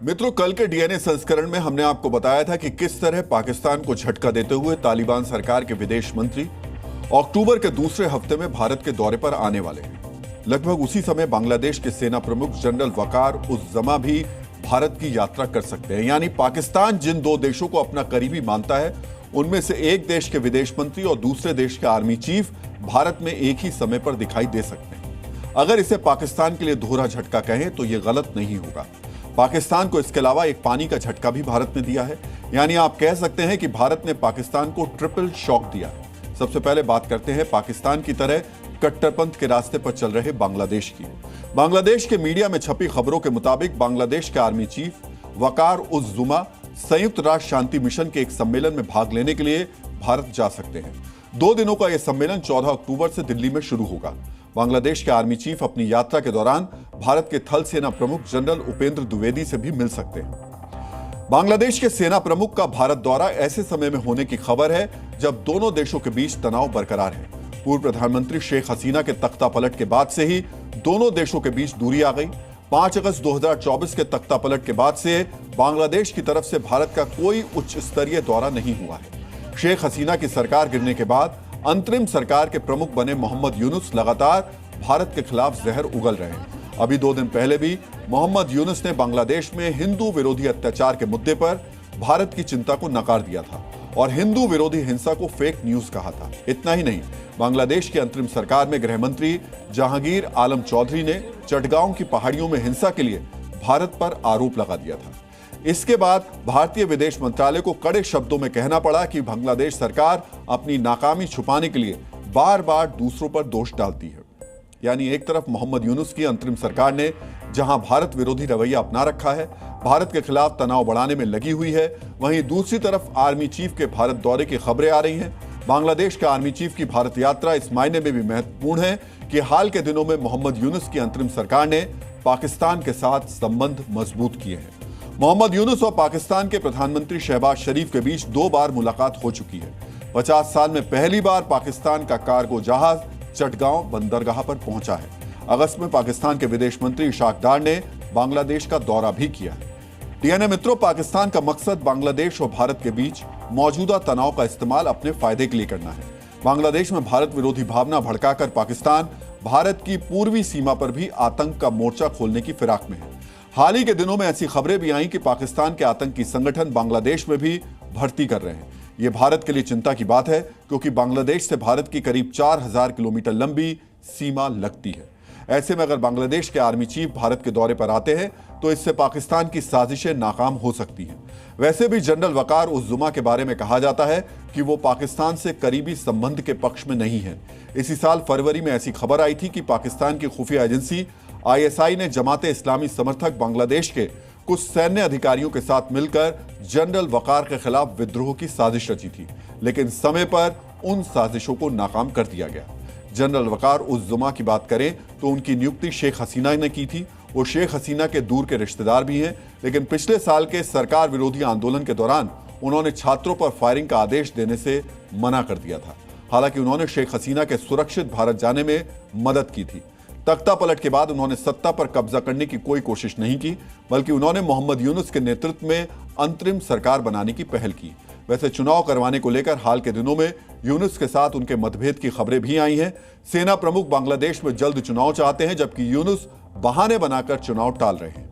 मित्रों, कल के डीएनए संस्करण में हमने आपको बताया था कि किस तरह पाकिस्तान को झटका देते हुए तालिबान सरकार के विदेश मंत्री अक्टूबर के दूसरे हफ्ते में भारत के दौरे पर आने वाले हैं। लगभग उसी समय बांग्लादेश के सेना प्रमुख जनरल वकार उज़-ज़मा भी भारत की यात्रा कर सकते हैं। यानी पाकिस्तान जिन दो देशों को अपना करीबी मानता है, उनमें से एक देश के विदेश मंत्री और दूसरे देश के आर्मी चीफ भारत में एक ही समय पर दिखाई दे सकते हैं। अगर इसे पाकिस्तान के लिए दोहरा झटका कहें तो यह गलत नहीं होगा। पाकिस्तान को इसके अलावा एक पानी का झटका भी भारत ने दिया है। यानी आप कह सकते हैं कि भारत ने पाकिस्तान को ट्रिपल शॉक दिया है। सबसे पहले बात करते हैं पाकिस्तान की तरह कट्टरपंथ के रास्ते पर चल रहे बांग्लादेश की। बांग्लादेश के मीडिया में छपी खबरों के मुताबिक बांग्लादेश के आर्मी चीफ वकार उज़-ज़मा संयुक्त राष्ट्र शांति मिशन के एक सम्मेलन में भाग लेने के लिए भारत जा सकते हैं। 2 दिनों का यह सम्मेलन 14 अक्टूबर से दिल्ली में शुरू होगा। बांग्लादेश के आर्मी चीफ अपनी यात्रा के दौरान भारत के थल सेना प्रमुख जनरल उपेंद्र द्विवेदी से भी मिल सकते हैं। बांग्लादेश के सेना प्रमुख का भारत दौरा ऐसे समय में होने की खबर है जब दोनों देशों के बीच तनाव बरकरार है। पूर्व प्रधानमंत्री शेख हसीना के तख्ता पलट के बाद से ही दोनों देशों के बीच दूरी आ गई। 5 अगस्त 2024 के तख्ता पलट के बाद से बांग्लादेश की तरफ से भारत का कोई उच्च स्तरीय दौरा नहीं हुआ है। शेख हसीना की सरकार गिरने के बाद अंतरिम सरकार के प्रमुख बने मोहम्मद यूनुस लगातार भारत के खिलाफ जहर उगल रहे हैं। अभी 2 दिन पहले भी मोहम्मद यूनुस ने बांग्लादेश में हिंदू विरोधी अत्याचार के मुद्दे पर भारत की चिंता को नकार दिया था और हिंदू विरोधी हिंसा को फेक न्यूज कहा था। इतना ही नहीं, बांग्लादेश की अंतरिम सरकार में गृह मंत्री जहांगीर आलम चौधरी ने चटगांव की पहाड़ियों में हिंसा के लिए भारत पर आरोप लगा दिया था। इसके बाद भारतीय विदेश मंत्रालय को कड़े शब्दों में कहना पड़ा कि बांग्लादेश सरकार अपनी नाकामी छुपाने के लिए बार बार दूसरों पर दोष डालती है। यानी एक तरफ मोहम्मद यूनुस की अंतरिम सरकार ने जहां भारत विरोधी रवैया अपना रखा है, भारत के खिलाफ तनाव बढ़ाने में लगी हुई है, वहीं दूसरी तरफ आर्मी चीफ के भारत दौरे की खबरें आ रही हैं। बांग्लादेश के आर्मी चीफ की भारत यात्रा इस मायने में भी महत्वपूर्ण है कि हाल के दिनों में मोहम्मद यूनुस की अंतरिम सरकार ने पाकिस्तान के साथ संबंध मजबूत किए हैं। मोहम्मद यूनुस और पाकिस्तान के प्रधानमंत्री शहबाज शरीफ के बीच 2 बार मुलाकात हो चुकी है। 50 साल में पहली बार पाकिस्तान का कार्गो जहाज चटगांव बंदरगाह पर पहुंचा है। अगस्त में पाकिस्तान के विदेश मंत्री इशाक डार ने बांग्लादेश का दौरा भी किया है। डीएनए मित्रों, पाकिस्तान का मकसद बांग्लादेश और भारत के बीच मौजूदा तनाव का इस्तेमाल अपने फायदे के लिए करना है। बांग्लादेश में भारत विरोधी भावना भड़काकर पाकिस्तान भारत की पूर्वी सीमा पर भी आतंक का मोर्चा खोलने की फिराक में है। हाल ही के दिनों में ऐसी खबरें भी आई कि पाकिस्तान के आतंकी संगठन बांग्लादेश में भी भर्ती कर रहे हैं। यह भारत के लिए चिंता की बात है क्योंकि बांग्लादेश से भारत की करीब 4000 किलोमीटर लंबी सीमा लगती है। ऐसे में अगर बांग्लादेश के आर्मी चीफ भारत के दौरे पर आते हैं तो इससे पाकिस्तान की साजिशें नाकाम हो सकती हैं। वैसे भी जनरल वकार उज़-ज़मा के बारे में कहा जाता है कि वो पाकिस्तान से करीबी संबंध के पक्ष में नहीं है। इसी साल फरवरी में ऐसी खबर आई थी कि पाकिस्तान की खुफिया एजेंसी ISI ने जमाते इस्लामी समर्थक बांग्लादेश के कुछ सैन्य अधिकारियों के साथ मिलकर जनरल वकार के खिलाफ विद्रोह की साजिश रची थी, लेकिन समय पर उन साजिशों को नाकाम कर दिया गया। जनरल वकार उज़-ज़मा की बात करें तो उनकी नियुक्ति शेख हसीना ने की थी। वो शेख हसीना के दूर के रिश्तेदार भी हैं, लेकिन पिछले साल के सरकार विरोधी आंदोलन के दौरान उन्होंने छात्रों पर फायरिंग का आदेश देने से मना कर दिया था। हालांकि उन्होंने शेख हसीना के सुरक्षित भारत जाने में मदद की थी। तख्ता पलट के बाद उन्होंने सत्ता पर कब्जा करने की कोई कोशिश नहीं की, बल्कि उन्होंने मोहम्मद यूनुस के नेतृत्व में अंतरिम सरकार बनाने की पहल की। वैसे चुनाव करवाने को लेकर हाल के दिनों में यूनुस के साथ उनके मतभेद की खबरें भी आई हैं। सेना प्रमुख बांग्लादेश में जल्द चुनाव चाहते हैं, जबकि यूनुस बहाने बनाकर चुनाव टाल रहे हैं।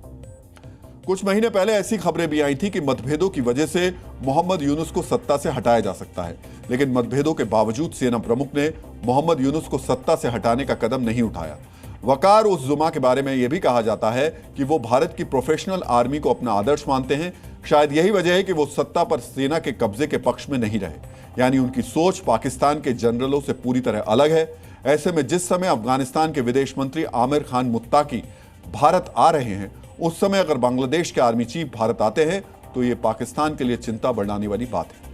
कुछ महीने पहले ऐसी खबरें भी आई थी कि मतभेदों की वजह से मोहम्मद यूनुस को सत्ता से हटाया जा सकता है, लेकिन मतभेदों के बावजूद सेना प्रमुख ने मोहम्मद यूनुस को सत्ता से हटाने का कदम नहीं उठाया। वकार उज़-ज़मा के बारे में यह भी कहा जाता है कि वो भारत की प्रोफेशनल आर्मी को अपना आदर्श मानते हैं। शायद यही वजह है कि वो सत्ता पर सेना के कब्जे के पक्ष में नहीं रहे। यानी उनकी सोच पाकिस्तान के जनरलों से पूरी तरह अलग है। ऐसे में जिस समय अफगानिस्तान के विदेश मंत्री आमिर खान मुत्ताकी भारत आ रहे हैं, उस समय अगर बांग्लादेश के आर्मी चीफ भारत आते हैं तो ये पाकिस्तान के लिए चिंता बढ़ाने वाली बात है।